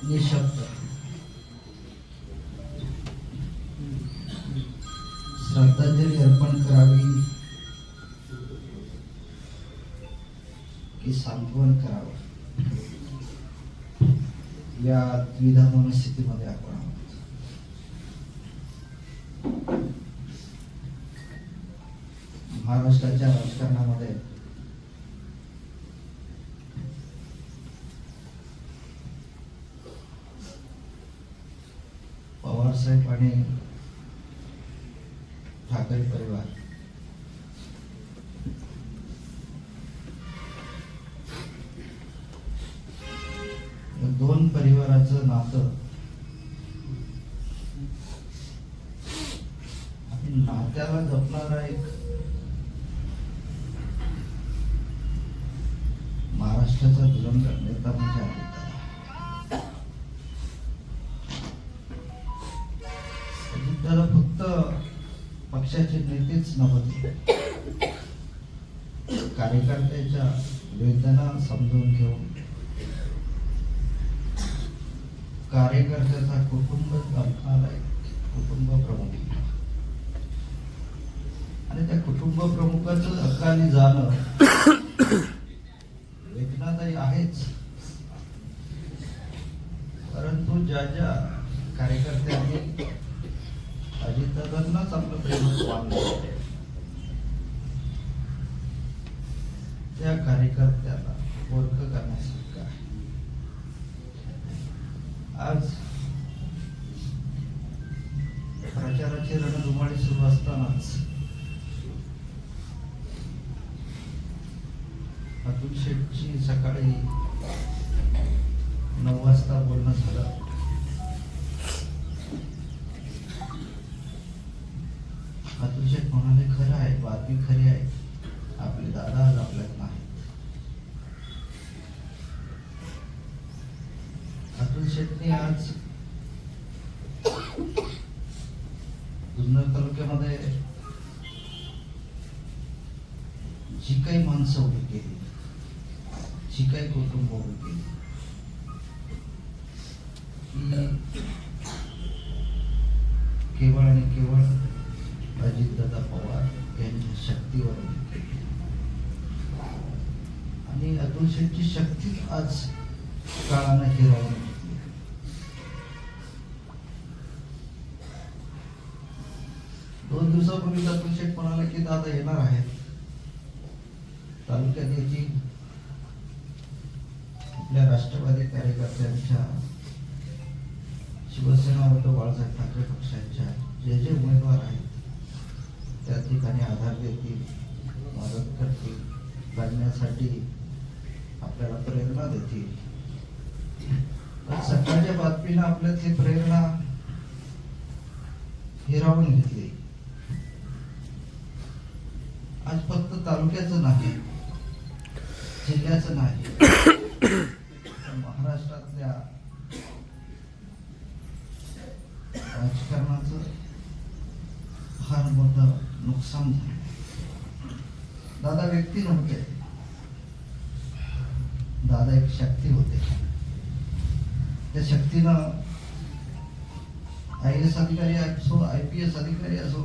निशब्द श्रद्धांजली अर्पण करावी की सांत्वन करावं या द्विधा मनस्थितीमध्ये आपण आहोत. महाराष्ट्राच्या राजकारणामध्ये पवार साहेब आणि ठाकरे परिवार दोन परिवाराचं नातं आणि नात्याला जपणारा एक महाराष्ट्राचा दिवंगत नेता म्हणजे अजितदादा फक्त पक्षाचे नेतेच नव्हते, कार्यकर्त्याच्या वेदना समजून घेऊन कार्यकर्त्याचा कुटुंब जपणारा कुटुंब प्रमुख आणि त्या कुटुंब प्रमुखाचं अकाली जाणं वेदनादायी आहेच, परंतु ज्या ज्या कार्यकर्त्यांनी अजितदादांनाच आपलं प्रेम मानलं त्या कार्यकर्त्याला ओळख करण्यासारखं आहे. आज प्रचाराची रणधुमाळी सुरू असतानाच अतुल शेठची सकाळी 9 वाजता बोलणं झालं. अतुल शेठ म्हणाले, खरं आहे, बातमी खरी आहे, आपले दादा आज आपल्यात नाही. अतुल शेठने आज जुन्नर तालुक्यामध्ये जी काही माणसं उभी केली, जी काही कुटुंब उभी केली, केवळ आणि केवळ अजितदादा पवार यांच्या शक्तीवर उभी केली. आणि अतुल शेठची शक्ती आज काळानं हिरावून घेतली. दोन दिवसापूर्वी अतुल शेठ म्हणाले की दादा येणार आहेत, तालुक्यात येतील, आपल्या राष्ट्रवादी कार्यकर्त्यांच्या, शिवसेना उद्धव बाळासाहेब ठाकरे पक्षांच्या जे जे उमेदवार आहेत त्या ठिकाणी आधार देतील, मदत करतील, लढण्यासाठी आपल्याला प्रेरणा देतील. सकाळच्या बातमीनं आपल्यातली प्रेरणा हिरावून घेतली. आज फक्त तालुक्याचं नाही, जिल्ह्याचं नाही, महाराष्ट्रातल्या राजकारणाचं फार मोठं नुकसान झालं. दादा व्यक्ती नव्हते, दादा एक शक्ती होते. त्या शक्तीनं IAS अधिकारी असो, IPS अधिकारी असो,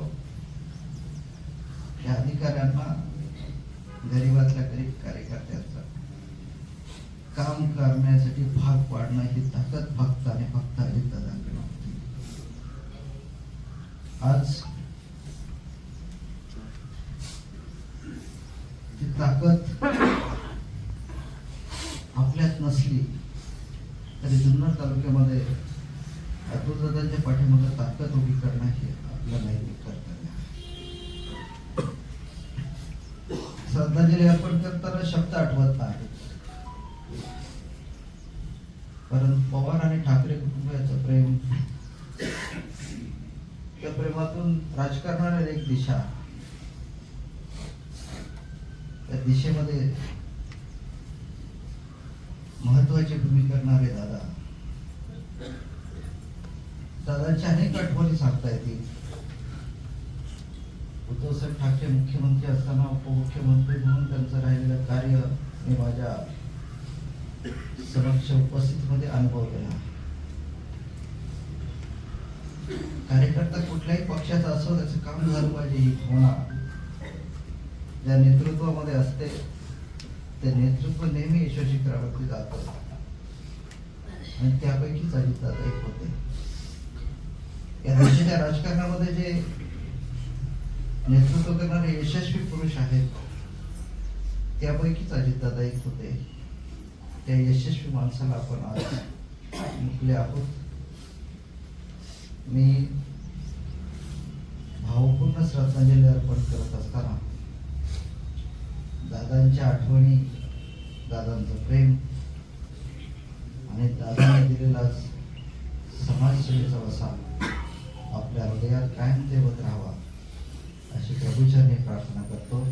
या अधिकाऱ्यांना गरीबातल्या गरीब कार्यकर्त्यांचं काम करण्यासाठी भाग पाडणं ही ताकद फक्त आणि फक्त अजितदादांकडे होती. आज ती ताकद आपल्यात नसली तरी जुन्नर तालुक्यामध्ये अतुलदादांच्या पाठीमागे ताकद उभी करणं हे आपलं नैतिक कर्तव्य आहे. श्रद्धांजली अर्पण करताना शब्द आठवत नाही, परंतु पवार आणि ठाकरे कुटुंबाचं प्रेम, त्या प्रेमातून राजकारणाला एक दिशा, त्या दिशेमध्ये महत्वाची भूमिका करणारे दादा, दादांच्या अनेक आठवणी सांगता येतील. उद्धवसाहेब ठाकरे मुख्यमंत्री असताना उपमुख्यमंत्री म्हणून त्यांचं राहिलेलं कार्य मी माझ्या समक्ष उपस्थितीमध्ये अनुभवलेला. कार्यकर्ता कुठल्याही पक्षाचा असो त्याचं काम झालं पाहिजे ही भावना ज्या नेतृत्वामध्ये असते ते नेतृत्व नेहमी यशस्वी करावं जातं आणि त्यापैकीच अजितदादा एक होते. या देशाच्या राजकारणामध्ये जे नेतृत्व करणारे यशस्वी पुरुष आहेत त्यापैकीच अजितदादा एक होते. त्या यशस्वी माणसाला आपण आज मुकले आहोत. मी भावपूर्ण श्रद्धांजली अर्पण करत असताना दादांच्या आठवणी, दादांचं प्रेम आणि दादांनी दिलेला समाजसेवेचा वसा आपल्या हृदयात कायम ठेवत राहावा अशी प्रभूचरणी प्रार्थना करतो.